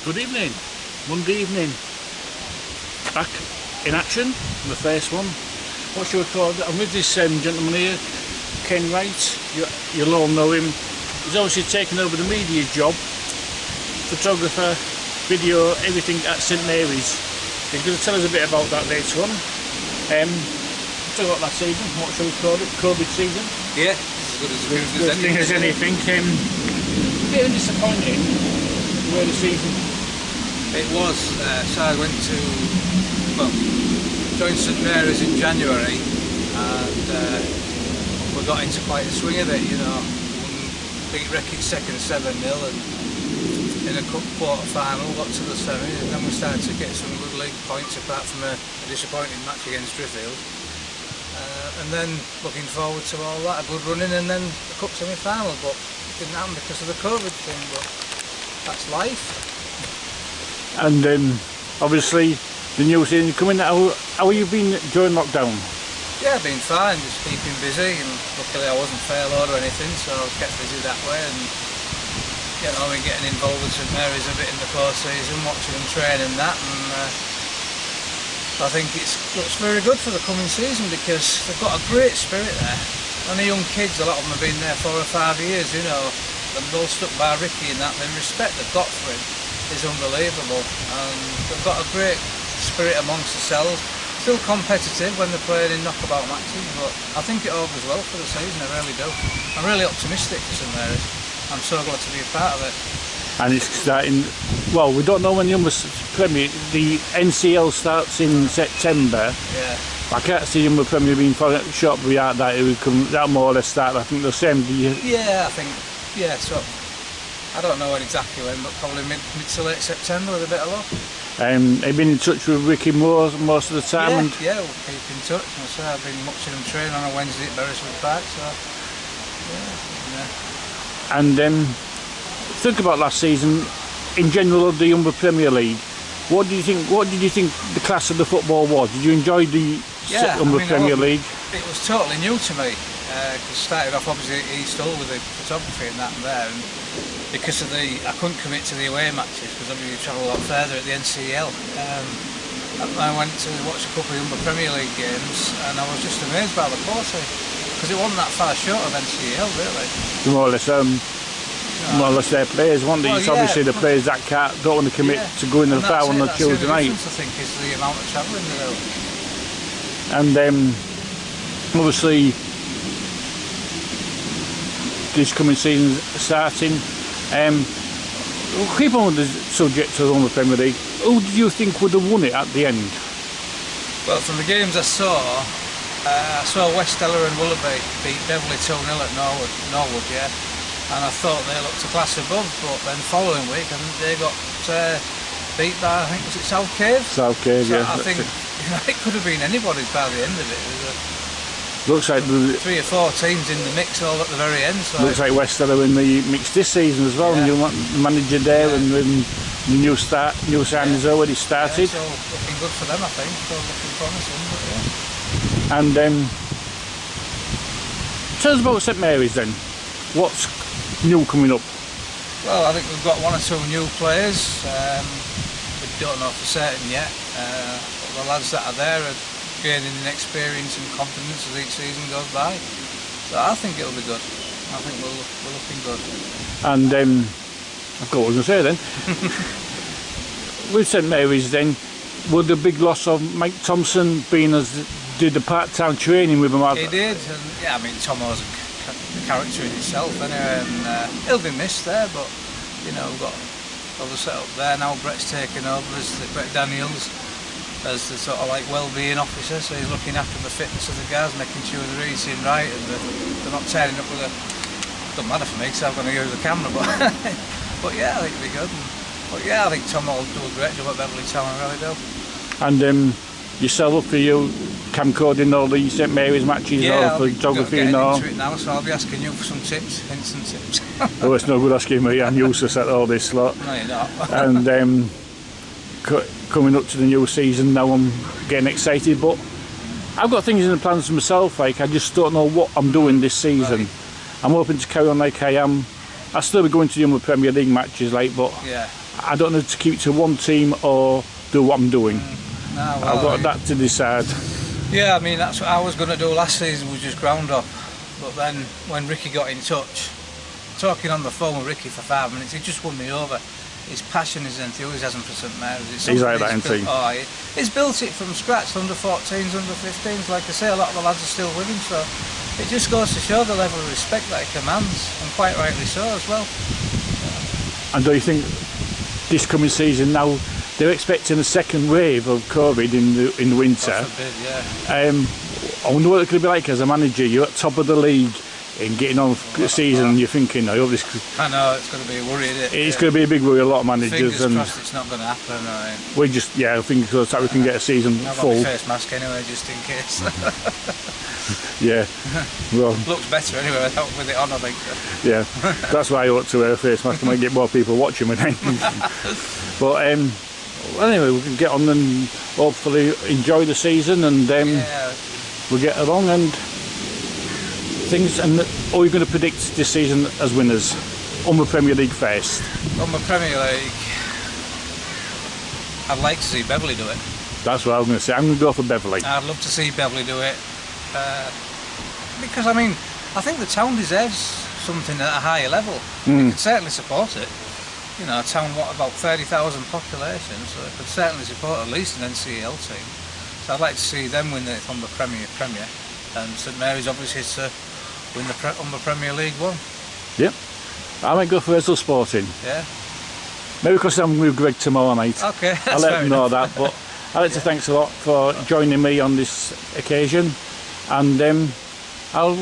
Good evening, Monday evening, back in action, the first one. What shall we call it? I'm with this gentleman here, Ken Wright. You'll all know him. He's obviously taken over the media job, photographer, video, everything at St Marys. He's going to tell us a bit about that later on. Talk about last season, what shall we call it? COVID season? Yeah, as good as anything. A bit disappointing where the season. It was. So I went to, joined St Marys in January, and we got into quite a swing of it. You know, beat Wreckage second 7-0, and in a cup quarter final got to the semi, and then we started to get some good league points apart from a disappointing match against Driffield. And then looking forward to all that, a good running, and then the cup semi-final, but it didn't happen because of the COVID thing. But that's life. And obviously the new season coming. How have you been during lockdown? Yeah, I've been fine, just keeping busy, and luckily I wasn't furloughed or anything, so I kept busy that way. And you know, I've been getting involved with St Marys a bit in the course season, watching them train and that, and I think it looks very good for the coming season because they've got a great spirit there. And the young kids, a lot of them have been there 4 or 5 years, you know, they're all stuck by Ricky and that, the respect they've got for him is unbelievable, and they've got a great spirit amongst themselves. Still competitive when they're playing in knockabout matches, but I think it augurs well for the season, I really do. I'm really optimistic for St Marys. I'm so glad to be a part of it. And it's starting, well, we don't know when the Premier, the NCL starts in September. Yeah. I can't see the Premier being short beyond that. It would come, that more or less start, I think, the same. Yeah, I think, yeah, so I don't know exactly when, but probably mid to late September with a bit of luck. Have you been in touch with Ricky Moore most of the time? Yeah, we'll keep in touch. I've been watching him train on a Wednesday at Beresford Park, so yeah. And think about last season, in general of the Umber Premier League. What did you think the class of the football was? Did you enjoy the Umber Premier League? It was totally new to me. Because started off obviously at East Hull with the photography and that and there, and because of I couldn't commit to the away matches because obviously you travel a lot further at the NCL. I went to watch a couple of Umber Premier League games, and I was just amazed by the quality because it wasn't that far short of NCL really. More or less their players, weren't they? Well, it's obviously the players that don't want to commit to going to the far on the Tuesday night. I think is the amount of travelling they do. And obviously this coming season starting. We'll keep on with the subject of the Premier League. Who do you think would have won it at the end? Well, from the games I saw West Ella and Willoughby beat Beverley 2-0 at Norwood, yeah. And I thought they looked a class above, but then following week I think they got beat by, I think, was it South Cave? South Cave, so yeah. I think it could have been anybody's by the end of it. Looks like 3 or 4 teams in the mix all at the very end. So looks like West Ella in the mix this season as well. Yeah. New manager there, and the new signings already started. Yeah, so looking good for them, I think. So looking promising. But And tell us about St Marys then. What's new coming up? Well, I think we've got 1 or 2 new players. We don't know for certain yet. The lads that are there are gaining in experience and confidence as each season goes by. So I think it'll be good. I think we're looking good. And I forgot what I was going to say then. With St Marys then, would the big loss of Mike Thompson being did the part-time training with him? He did, and yeah, I mean Tom was a character in itself anyway, and he'll be missed there, but you know, we've got all the set up there now. Brett's taken over as Brett Daniels as the sort of like well-being officer, so he's looking after the fitness of the guys, making sure they're eating right and they're not turning up with doesn't matter for me because I'm going to go with the camera, but yeah, I think it'll be good. But yeah, I think Tom will do a great job at Beverley Town, I really do. And yourself, for you camcording all the St Marys matches, yeah, all photography and all? Into it now, so I'll be asking you for some tips, hints and tips. Oh, it's no good asking me, I'm useless at all this lot. No, you're not. And coming up to the new season now, I'm getting excited, but I've got things in the plans for myself, like I just don't know what I'm doing this season. Right. I'm hoping to carry on like I am I still be going to the other Premier League matches, like, but Yeah. I don't know to keep to one team or do what I'm doing. No, I've got that to decide. Yeah, I mean, that's what I was going to do last season, was just ground up. But then when Ricky got in touch, talking on the phone with Ricky for 5 minutes, he just won me over. His passion, his enthusiasm for St Marys. He's like that, isn't he? Oh, he's built it from scratch, under 14s, under 15s. Like I say, a lot of the lads are still with him, so it just goes to show the level of respect that he commands, and quite rightly so as well. And do you think this coming season now, they're expecting a second wave of COVID in the winter? God forbid, yeah. I wonder what it could be like as a manager. You're at top of the league and getting on for the season, and you're thinking, I hope this. I know it's going to be a worry, isn't it? It's going to be a big worry. A lot of managers. Fingers and crossed it's not going to happen. We just, I think so that we can get a season I've full. got my face mask anyway, just in case. Yeah. Well, looks better anyway with it on, I think. Yeah, that's why I ought to wear a face mask. I might get more people watching me then. But well, anyway, we can get on and hopefully enjoy the season, and we'll get along and things. And are you going to predict this season as winners on the Premier League first? On the Premier League, I'd like to see Beverley do it. That's what I was going to say. I'm going to go for Beverley. I'd love to see Beverley do it. Because I mean, I think the town deserves something at a higher level. They could certainly support it. You know, a town about 30,000 population, so it could certainly support at least an NCEL team. So I'd like to see them win it on the Premier, and St Marys obviously to win on the Premier League One. Yep, I might go for Esel Sporting. Yeah. Maybe because I'm with Greg tomorrow night. Okay, that's I'll let him know that. But I'd like to thanks a lot for joining me on this occasion, and I'll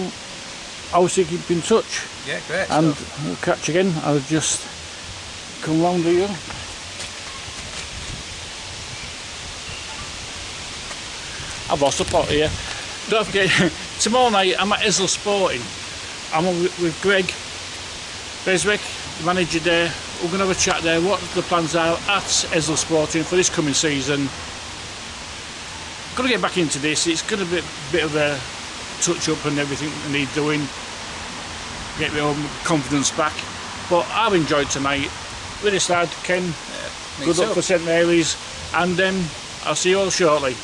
obviously keep in touch. Yeah, great. And we'll catch again. I'll just come round here. I've lost the plot here. Don't forget, tomorrow night I'm at Esel Sporting. I'm with Greg Beswick, the manager there. We're going to have a chat there, what the plans are at Esel Sporting for this coming season. Got to get back into this. It's going to be a bit of a touch up and everything I need doing. Get my own confidence back. But I've enjoyed tonight with this lad, Ken. Yeah, Good luck too. for St Marys, and I'll see you all shortly.